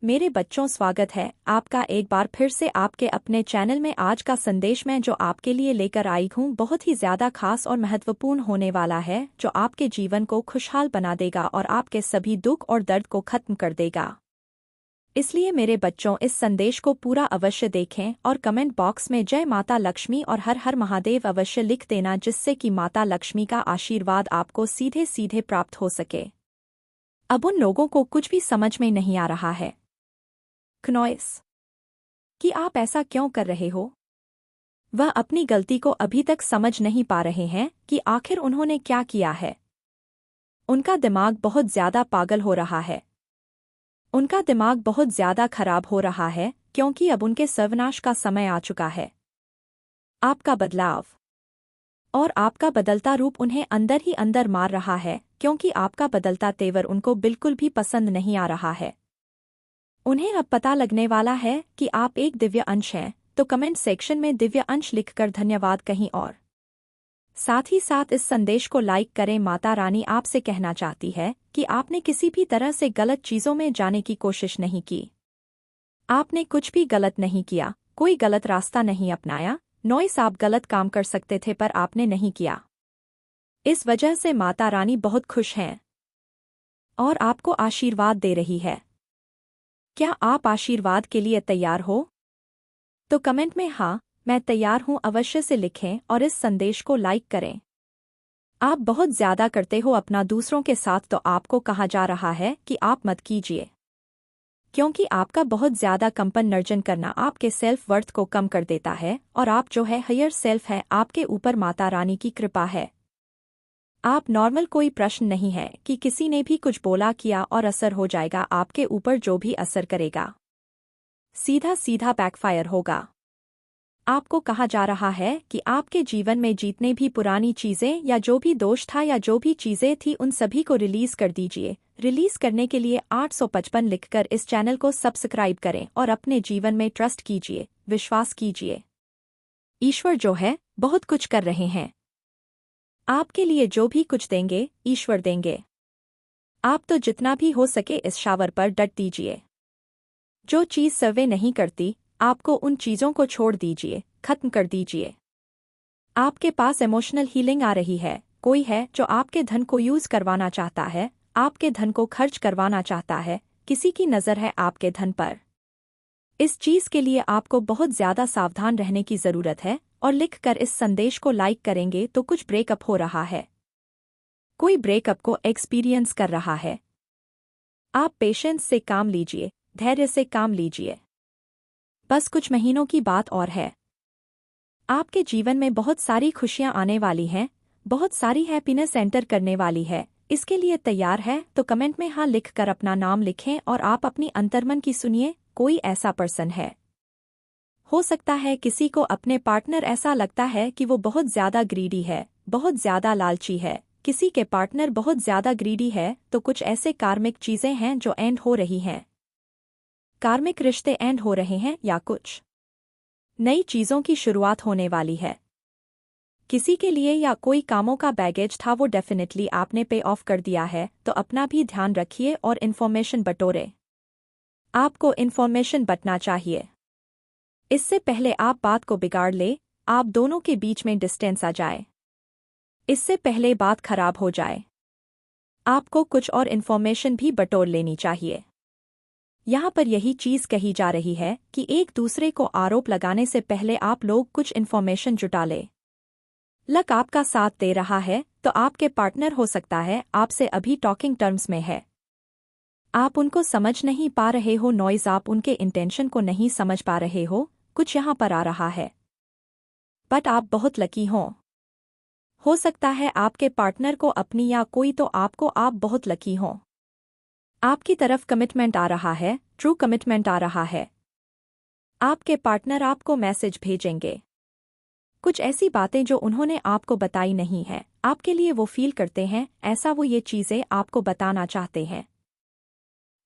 मेरे बच्चों, स्वागत है आपका एक बार फिर से आपके अपने चैनल में। आज का संदेश मैं जो आपके लिए लेकर आई हूँ बहुत ही ज्यादा खास और महत्वपूर्ण होने वाला है, जो आपके जीवन को खुशहाल बना देगा और आपके सभी दुख और दर्द को खत्म कर देगा। इसलिए मेरे बच्चों, इस संदेश को पूरा अवश्य देखें और कमेंट बॉक्स में जय माता लक्ष्मी और हर हर महादेव अवश्य लिख देना, जिससे कि माता लक्ष्मी का आशीर्वाद आपको सीधे सीधे प्राप्त हो सके। अब उन लोगों को कुछ भी समझ में नहीं आ रहा है नॉइस कि आप ऐसा क्यों कर रहे हो। वह अपनी गलती को अभी तक समझ नहीं पा रहे हैं कि आखिर उन्होंने क्या किया है। उनका दिमाग बहुत ज्यादा पागल हो रहा है। उनका दिमाग बहुत ज्यादा खराब हो रहा है क्योंकि अब उनके सर्वनाश का समय आ चुका है। आपका बदलाव और आपका बदलता रूप उन्हें अंदर ही अंदर मार रहा है, क्योंकि आपका बदलता तेवर उनको बिल्कुल भी पसंद नहीं आ रहा है। उन्हें अब पता लगने वाला है कि आप एक दिव्य अंश हैं, तो कमेंट सेक्शन में दिव्य अंश लिखकर धन्यवाद कहीं और साथ ही साथ इस संदेश को लाइक करें। माता रानी आपसे कहना चाहती है कि आपने किसी भी तरह से गलत चीजों में जाने की कोशिश नहीं की। आपने कुछ भी गलत नहीं किया, कोई गलत रास्ता नहीं अपनाया। नॉइस, आप गलत काम कर सकते थे पर आपने नहीं किया। इस वजह से माता रानी बहुत खुश हैं और आपको आशीर्वाद दे रही है। क्या आप आशीर्वाद के लिए तैयार हो? तो कमेंट में हाँ मैं तैयार हूं अवश्य से लिखें और इस संदेश को लाइक करें। आप बहुत ज्यादा करते हो अपना दूसरों के साथ, तो आपको कहा जा रहा है कि आप मत कीजिए, क्योंकि आपका बहुत ज्यादा कंपन नर्जन करना आपके सेल्फ वर्थ को कम कर देता है और आप जो है हायर सेल्फ है, आपके ऊपर माता रानी की कृपा है। आप नॉर्मल, कोई प्रश्न नहीं है कि किसी ने भी कुछ बोला किया और असर हो जाएगा। आपके ऊपर जो भी असर करेगा सीधा सीधा बैकफायर होगा। आपको कहा जा रहा है कि आपके जीवन में जितने भी पुरानी चीजें या जो भी दोष था या जो भी चीजें थी उन सभी को रिलीज कर दीजिए। रिलीज करने के लिए 855 लिखकर इस चैनल को सब्सक्राइब करें और अपने जीवन में ट्रस्ट कीजिए, विश्वास कीजिए। ईश्वर जो है बहुत कुछ कर रहे हैं। आपके लिए जो भी कुछ देंगे ईश्वर देंगे। आप तो जितना भी हो सके इस शावर पर डट दीजिए। जो चीज सर्वे नहीं करती, आपको उन चीजों को छोड़ दीजिए, खत्म कर दीजिए। आपके पास इमोशनल हीलिंग आ रही है। कोई है जो आपके धन को यूज करवाना चाहता है, आपके धन को खर्च करवाना चाहता है। किसी की नजर है आपके धन पर। इस चीज के लिए आपको बहुत ज्यादा सावधान रहने की जरूरत है और लिखकर इस संदेश को लाइक करेंगे तो कुछ ब्रेकअप हो रहा है। कोई ब्रेकअप को एक्सपीरियंस कर रहा है। आप पेशेंस से काम लीजिए, धैर्य से काम लीजिए। बस कुछ महीनों की बात और है। आपके जीवन में बहुत सारी खुशियां आने वाली हैं, बहुत सारी हैप्पीनेस एंटर करने वाली है। इसके लिए तैयार है तो कमेंट में हाँ लिखकर अपना नाम लिखें और आप अपनी अंतर्मन की सुनिए। कोई ऐसा पर्सन है, हो सकता है किसी को अपने पार्टनर ऐसा लगता है कि वो बहुत ज्यादा ग्रीडी है, बहुत ज्यादा लालची है। किसी के पार्टनर बहुत ज्यादा ग्रीडी है तो कुछ ऐसे कार्मिक चीजें हैं जो एंड हो रही हैं। कार्मिक रिश्ते एंड हो रहे हैं या कुछ नई चीजों की शुरुआत होने वाली है। किसी के लिए या कोई कामों का बैगेज था वो डेफिनेटली आपने पे ऑफ कर दिया है, तो अपना भी ध्यान रखिए और इन्फॉर्मेशन बटोरे। आपको इन्फॉर्मेशन बटना चाहिए। इससे पहले आप बात को बिगाड़ ले, आप दोनों के बीच में डिस्टेंस आ जाए। इससे पहले बात खराब हो जाए। आपको कुछ और इन्फॉर्मेशन भी बटोर लेनी चाहिए। यहाँ पर यही चीज कही जा रही है कि एक दूसरे को आरोप लगाने से पहले आप लोग कुछ इन्फॉर्मेशन जुटा ले। लक आपका साथ दे रहा है तो आपके पार्टनर हो सकता है आपसे अभी टॉकिंग टर्म्स में है। आप उनको समझ नहीं पा रहे हो। नॉइज, आप उनके इंटेंशन को नहीं समझ पा रहे हो। कुछ यहाँ पर आ रहा है, बट आप बहुत लकी हो सकता है आपके पार्टनर को अपनी या कोई तो आपको, आप बहुत लकी हो। आपकी तरफ कमिटमेंट आ रहा है, ट्रू कमिटमेंट आ रहा है। आपके पार्टनर आपको मैसेज भेजेंगे। कुछ ऐसी बातें जो उन्होंने आपको बताई नहीं है, आपके लिए वो फील करते हैं ऐसा, वो ये चीजें आपको बताना चाहते हैं।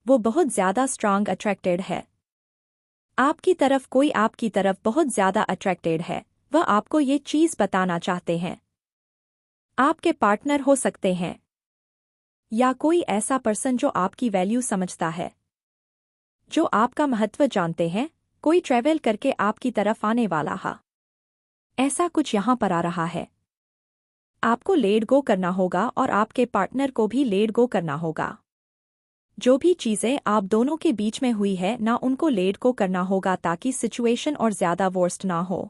वो बहुत ज्यादा स्ट्रांग अट्रैक्टेड है आपकी तरफ। कोई आपकी तरफ बहुत ज्यादा अट्रैक्टेड है, वह आपको ये चीज बताना चाहते हैं। आपके पार्टनर हो सकते हैं या कोई ऐसा पर्सन जो आपकी वैल्यू समझता है। जो आपका महत्व जानते हैं, कोई ट्रैवल करके आपकी तरफ आने वाला है। ऐसा कुछ यहाँ पर आ रहा है। आपको लेट गो करना होगा और आपके पार्टनर को भी लेट गो करना होगा। जो भी चीज़ें आप दोनों के बीच में हुई है ना, उनको लेट गो करना होगा ताकि सिचुएशन और ज़्यादा वर्स्ट ना हो।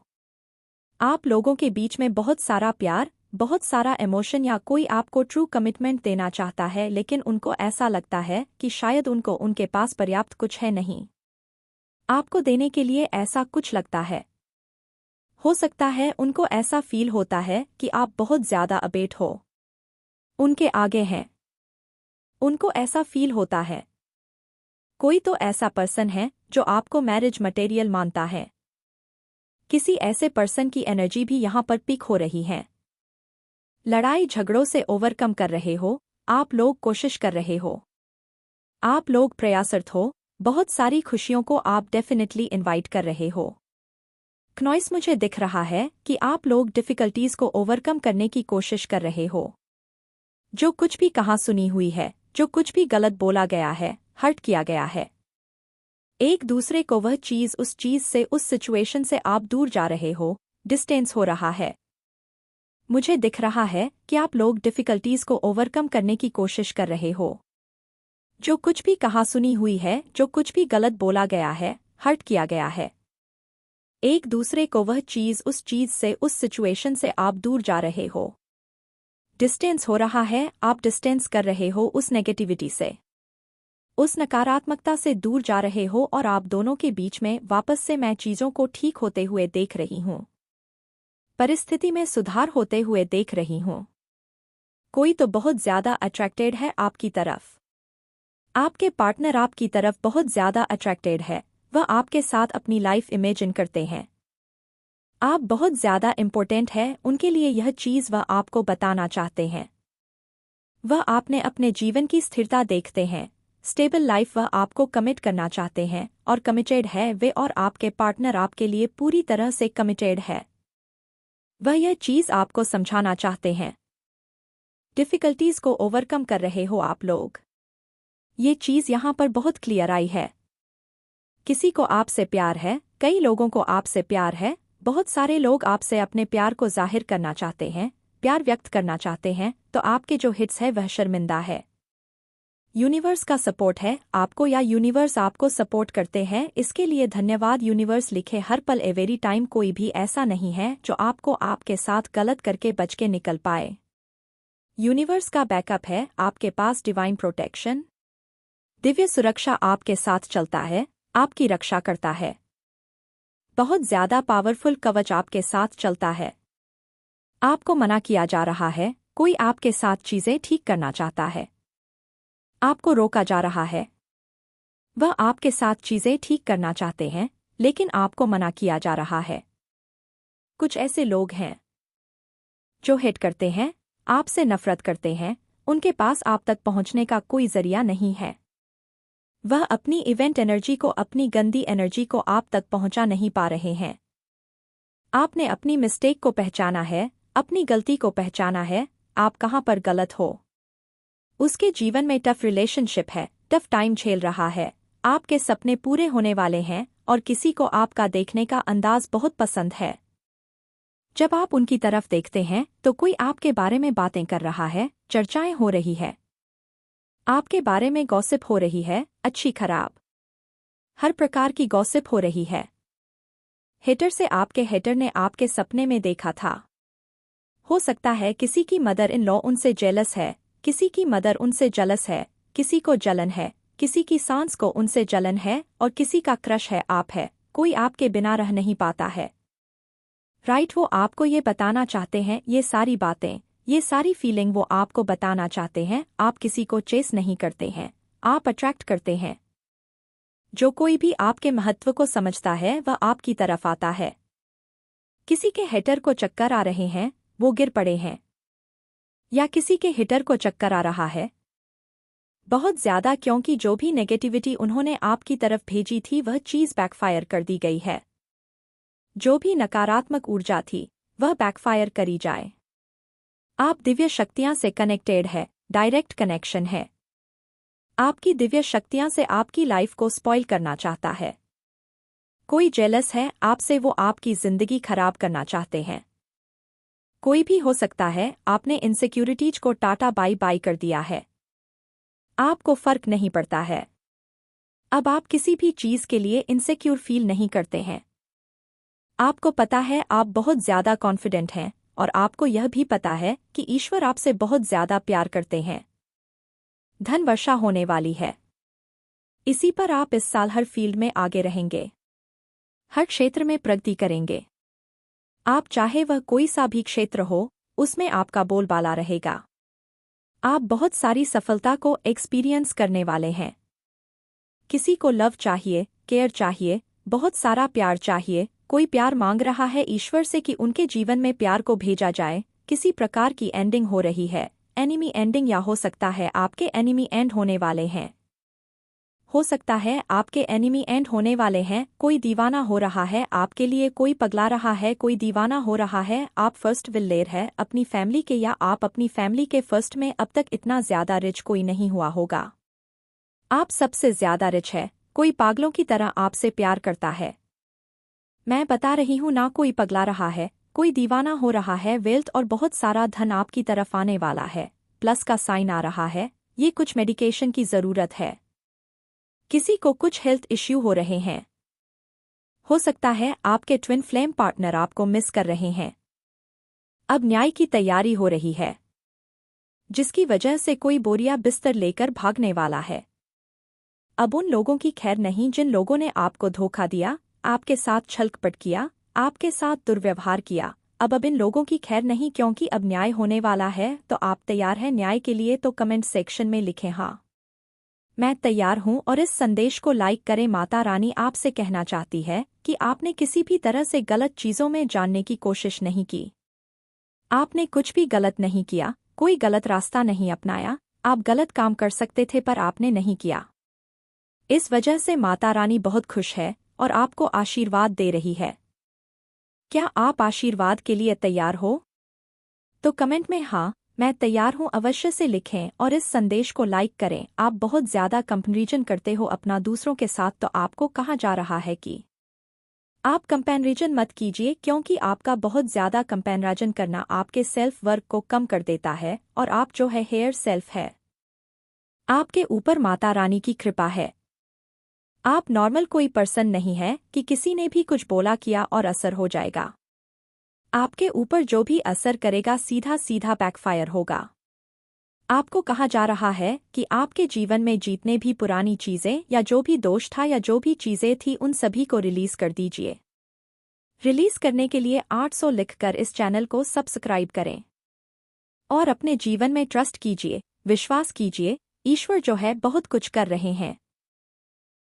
आप लोगों के बीच में बहुत सारा प्यार, बहुत सारा इमोशन या कोई आपको ट्रू कमिटमेंट देना चाहता है, लेकिन उनको ऐसा लगता है कि शायद उनको उनके पास पर्याप्त कुछ है नहीं आपको देने के लिए। ऐसा कुछ लगता है। हो सकता है उनको ऐसा फील होता है कि आप बहुत ज़्यादा अबेट हो, उनके आगे हैं। उनको ऐसा फील होता है। कोई तो ऐसा पर्सन है जो आपको मैरिज मटेरियल मानता है। किसी ऐसे पर्सन की एनर्जी भी यहाँ पर पिक हो रही है। लड़ाई झगड़ों से ओवरकम कर रहे हो, आप लोग कोशिश कर रहे हो, आप लोग प्रयासरत हो, बहुत सारी खुशियों को आप डेफिनेटली इनवाइट कर रहे हो। क्नॉइस मुझे दिख रहा है कि आप लोग डिफ़िकल्टीज को ओवरकम करने की कोशिश कर रहे हो। जो कुछ भी कहाँ सुनी हुई है, जो कुछ भी गलत बोला गया है, हर्ट किया गया है, एक दूसरे को वह चीज़, उस चीज़ से, उस सिचुएशन से आप दूर जा रहे हो, डिस्टेंस हो रहा है। मुझे दिख रहा है कि आप लोग डिफ़िकल्टीज को ओवरकम करने की कोशिश कर रहे हो। जो कुछ भी कहाँ सुनी हुई है, जो कुछ भी गलत बोला गया है, हर्ट किया गया है, एक दूसरे को वह चीज़, उस चीज़ से, उस सिचुएशन से आप दूर जा रहे हो। डिस्टेंस हो रहा है, आप डिस्टेंस कर रहे हो उस नेगेटिविटी से, उस नकारात्मकता से दूर जा रहे हो और आप दोनों के बीच में वापस से मैं चीज़ों को ठीक होते हुए देख रही हूँ, परिस्थिति में सुधार होते हुए देख रही हूँ। कोई तो बहुत ज़्यादा अट्रैक्टेड है आपकी तरफ। आपके पार्टनर आपकी तरफ बहुत ज़्यादा अट्रैक्टेड है। वह आपके साथ अपनी लाइफ इमेजिन करते हैं। आप बहुत ज़्यादा इम्पोर्टेंट है उनके लिए, यह चीज़ वह आपको बताना चाहते हैं। वह आपने अपने जीवन की स्थिरता देखते हैं, स्टेबल लाइफ वह आपको कमिट करना चाहते हैं और कमिटेड है वे, और आपके पार्टनर आपके लिए पूरी तरह से कमिटेड है। वह यह चीज़ आपको समझाना चाहते हैं। डिफ़िकल्टीज को ओवरकम कर रहे हो आप लोग। ये चीज़ यहाँ पर बहुत क्लियर आई है। किसी को आपसे प्यार है, कई लोगों को आपसे प्यार है, बहुत सारे लोग आपसे अपने प्यार को जाहिर करना चाहते हैं, प्यार व्यक्त करना चाहते हैं, तो आपके जो हिट्स है वह शर्मिंदा है। यूनिवर्स का सपोर्ट है आपको, या यूनिवर्स आपको सपोर्ट करते हैं, इसके लिए धन्यवाद। यूनिवर्स लिखे हर पल एवेरी टाइम कोई भी ऐसा नहीं है जो आपको आपके साथ गलत करके बच के निकल पाए। यूनिवर्स का बैकअप है आपके पास, डिवाइन प्रोटेक्शन, दिव्य सुरक्षा आपके साथ चलता है, आपकी रक्षा करता है। बहुत ज़्यादा पावरफुल कवच आपके साथ चलता है। आपको मना किया जा रहा है, कोई आपके साथ चीज़ें ठीक करना चाहता है, आपको रोका जा रहा है। वह आपके साथ चीज़ें ठीक करना चाहते हैं, लेकिन आपको मना किया जा रहा है। कुछ ऐसे लोग हैं जो हेट करते हैं, आपसे नफरत करते हैं, उनके पास आप तक पहुंचने का कोई जरिया नहीं है। वह अपनी इवेंट एनर्जी को, अपनी गंदी एनर्जी को आप तक पहुंचा नहीं पा रहे हैं। आपने अपनी मिस्टेक को पहचाना है, अपनी गलती को पहचाना है, आप कहाँ पर गलत हो। उसके जीवन में टफ रिलेशनशिप है, टफ टाइम झेल रहा है, आपके सपने पूरे होने वाले हैं और किसी को आपका देखने का अंदाज बहुत पसंद है। जब आप उनकी तरफ देखते हैं तो कोई आपके बारे में बातें कर रहा है, चर्चाएं हो रही है, आपके बारे में गॉसिप हो रही है, अच्छी खराब हर प्रकार की गॉसिप हो रही है। हेटर से आपके हेटर ने आपके सपने में देखा था। हो सकता है किसी की मदर इन लॉ उनसे जेलस है, किसी की मदर उनसे जलस है, किसी को जलन है, किसी की सांस को उनसे जलन है, और किसी का क्रश है आप है, कोई आपके बिना रह नहीं पाता है। राइट, वो आपको ये बताना चाहते हैं, ये सारी बातें, ये सारी फीलिंग वो आपको बताना चाहते हैं। आप किसी को चेस नहीं करते हैं, आप अट्रैक्ट करते हैं। जो कोई भी आपके महत्व को समझता है वह आपकी तरफ आता है। किसी के हेटर को चक्कर आ रहे हैं, वो गिर पड़े हैं, या किसी के हिटर को चक्कर आ रहा है बहुत ज़्यादा, क्योंकि जो भी नेगेटिविटी उन्होंने आपकी तरफ भेजी थी वह चीज़ बैकफायर कर दी गई है। जो भी नकारात्मक ऊर्जा थी वह बैकफायर करी जाए। आप दिव्य शक्तियां से कनेक्टेड है, डायरेक्ट कनेक्शन है। आपकी दिव्य शक्तियां से आपकी लाइफ को स्पॉइल करना चाहता है। कोई जेलस है आपसे, वो आपकी जिंदगी खराब करना चाहते हैं। कोई भी हो सकता है, आपने इनसिक्योरिटीज को टाटा बाय बाय कर दिया है। आपको फर्क नहीं पड़ता है। अब आप किसी भी चीज के लिए इनसिक्योर फील नहीं करते हैं। आपको पता है आप बहुत ज्यादा कॉन्फिडेंट हैं और आपको यह भी पता है कि ईश्वर आपसे बहुत ज्यादा प्यार करते हैं। धन वर्षा होने वाली है। इसी पर आप इस साल हर फील्ड में आगे रहेंगे। हर क्षेत्र में प्रगति करेंगे। आप चाहे वह कोई सा भी क्षेत्र हो, उसमें आपका बोलबाला रहेगा। आप बहुत सारी सफलता को एक्सपीरियंस करने वाले हैं। किसी को लव चाहिए, केयर चाहिए, बहुत सारा प्यार चाहिए। कोई प्यार मांग रहा है ईश्वर से कि उनके जीवन में प्यार को भेजा जाए। किसी प्रकार की एंडिंग हो रही है, एनिमी एंडिंग, या हो सकता है आपके एनिमी एंड होने वाले हैं। हो सकता है आपके एनिमी एंड होने वाले हैं। कोई दीवाना हो रहा है आपके लिए, कोई पगला रहा है, कोई दीवाना हो रहा है। आप फर्स्ट विलेयर है अपनी फैमिली के, या आप अपनी फैमिली के फर्स्ट में। अब तक इतना ज्यादा रिच कोई नहीं हुआ होगा। आप सबसे ज्यादा रिच है। कोई पागलों की तरह आपसे प्यार करता है। मैं बता रही हूं ना, कोई पगला रहा है, कोई दीवाना हो रहा है। वेल्थ और बहुत सारा धन आपकी तरफ आने वाला है। प्लस का साइन आ रहा है। ये कुछ मेडिकेशन की जरूरत है। किसी को कुछ हेल्थ इश्यू हो रहे हैं। हो सकता है आपके ट्विन फ्लेम पार्टनर आपको मिस कर रहे हैं। अब न्याय की तैयारी हो रही है, जिसकी वजह से कोई बोरिया बिस्तर लेकर भागने वाला है। अब उन लोगों की खैर नहीं जिन लोगों ने आपको धोखा दिया, आपके साथ छलकपट किया, आपके साथ दुर्व्यवहार किया। अब इन लोगों की खैर नहीं, क्योंकि अब न्याय होने वाला है। तो आप तैयार हैं न्याय के लिए? तो कमेंट सेक्शन में लिखें हाँ, मैं तैयार हूं। और इस संदेश को लाइक करें। माता रानी आपसे कहना चाहती है कि आपने किसी भी तरह से गलत चीजों में जानने की कोशिश नहीं की। आपने कुछ भी गलत नहीं किया, कोई गलत रास्ता नहीं अपनाया। आप गलत काम कर सकते थे पर आपने नहीं किया। इस वजह से माता रानी बहुत खुश है और आपको आशीर्वाद दे रही है। क्या आप आशीर्वाद के लिए तैयार हो? तो कमेंट में हाँ, मैं तैयार हूं अवश्य से लिखें और इस संदेश को लाइक करें। आप बहुत ज्यादा कंपैरिजन करते हो अपना दूसरों के साथ, तो आपको कहा जा रहा है कि आप कंपैरिजन मत कीजिए, क्योंकि आपका बहुत ज्यादा कंपैरिजन करना आपके सेल्फ वर्क को कम कर देता है। और आप जो है हेयर सेल्फ है। आपके ऊपर माता रानी की कृपा है। आप नॉर्मल कोई पर्सन नहीं है कि किसी ने भी कुछ बोला किया और असर हो जाएगा। आपके ऊपर जो भी असर करेगा सीधा सीधा बैकफायर होगा। आपको कहा जा रहा है कि आपके जीवन में जितने भी पुरानी चीजें या जो भी दोष था या जो भी चीजें थी, उन सभी को रिलीज कर दीजिए। रिलीज करने के लिए 800 लिखकर इस चैनल को सब्सक्राइब करें और अपने जीवन में ट्रस्ट कीजिए, विश्वास कीजिए। ईश्वर जो है बहुत कुछ कर रहे हैं।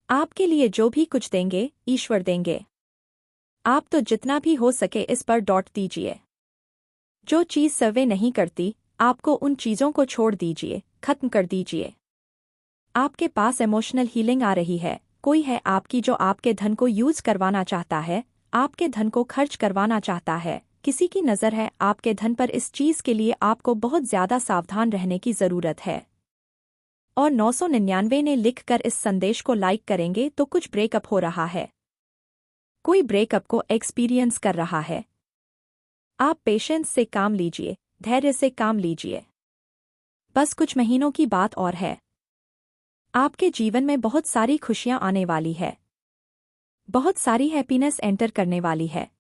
आपके लिए जो भी कुछ देंगे ईश्वर देंगे। आप तो जितना भी हो सके इस पर डॉट दीजिए। जो चीज सर्वे नहीं करती, आपको उन चीजों को छोड़ दीजिए, खत्म कर दीजिए। आपके पास इमोशनल हीलिंग आ रही है। कोई है आपकी जो आपके धन को यूज करवाना चाहता है, आपके धन को खर्च करवाना चाहता है। किसी की नजर है आपके धन पर। इस चीज के लिए आपको बहुत ज्यादा सावधान रहने की जरूरत है। और 999 ने लिखकर इस संदेश को लाइक करेंगे तो कुछ ब्रेकअप हो रहा है। कोई ब्रेकअप को एक्सपीरियंस कर रहा है। आप पेशेंस से काम लीजिए, धैर्य से काम लीजिए। बस कुछ महीनों की बात और है। आपके जीवन में बहुत सारी खुशियां आने वाली है। बहुत सारी हैप्पीनेस एंटर करने वाली है।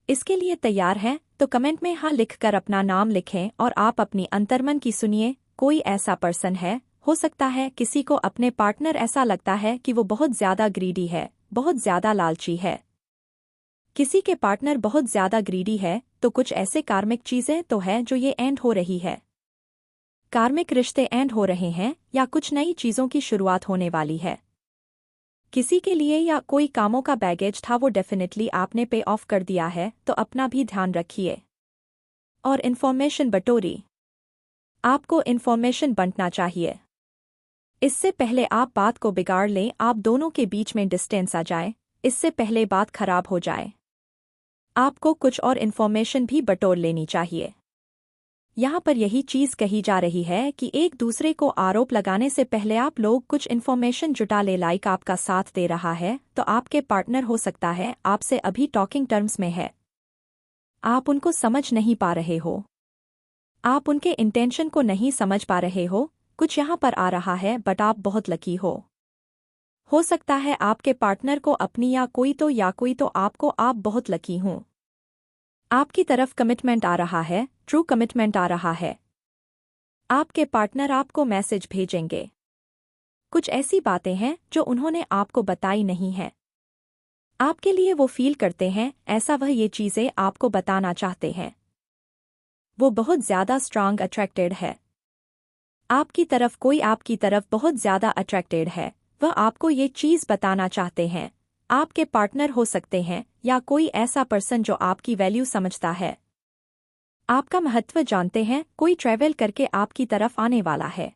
इसके लिए तैयार हैं? तो कमेंट में हाँ लिखकर अपना नाम लिखें और आप अपनी अंतर्मन की सुनिए। कोई ऐसा पर्सन है, हो सकता है किसी को अपने पार्टनर ऐसा लगता है कि वो बहुत ज्यादा ग्रीडी है, बहुत ज्यादा लालची है। किसी के पार्टनर बहुत ज्यादा ग्रीडी है, तो कुछ ऐसे कार्मिक चीजें तो है जो ये एंड हो रही है। कार्मिक रिश्ते एंड हो रहे हैं या कुछ नई चीजों की शुरुआत होने वाली है। किसी के लिए या कोई कामों का बैगेज था, वो डेफिनेटली आपने पे ऑफ कर दिया है। तो अपना भी ध्यान रखिए। और इन्फॉर्मेशन बटोरी। आपको इन्फॉर्मेशन बंटना चाहिए। इससे पहले आप बात को बिगाड़ लें, आप दोनों के बीच में डिस्टेंस आ जाए, इससे पहले बात खराब हो जाए। आपको कुछ और इन्फॉर्मेशन भी बटोर लेनी चाहिए। यहाँ पर यही चीज़ कही जा रही है कि एक दूसरे को आरोप लगाने से पहले आप लोग कुछ इन्फॉर्मेशन जुटा ले। लाइक आपका साथ दे रहा है तो आपके पार्टनर हो सकता है आपसे अभी टॉकिंग टर्म्स में है, आप उनको समझ नहीं पा रहे हो, आप उनके इंटेंशन को नहीं समझ पा रहे हो। कुछ यहाँ पर आ रहा है बट आप बहुत लकी हो सकता है आपके पार्टनर को अपनी या कोई तो आपको आप बहुत लकी हूँ। आपकी तरफ कमिटमेंट आ रहा है, ट्रू कमिटमेंट आ रहा है। आपके पार्टनर आपको मैसेज भेजेंगे, कुछ ऐसी बातें हैं जो उन्होंने आपको बताई नहीं है, आपके लिए वो फील करते हैं ऐसा, वह ये चीज़ें आपको बताना चाहते हैं। वो बहुत ज़्यादा स्ट्रांग अट्रैक्टेड है आपकी तरफ, कोई आपकी तरफ बहुत ज़्यादा अट्रैक्टेड है, वह आपको ये चीज़ बताना चाहते हैं। आपके पार्टनर हो सकते हैं या कोई ऐसा पर्सन जो आपकी वैल्यू समझता है, आपका महत्व जानते हैं, कोई ट्रैवल करके आपकी तरफ आने वाला है।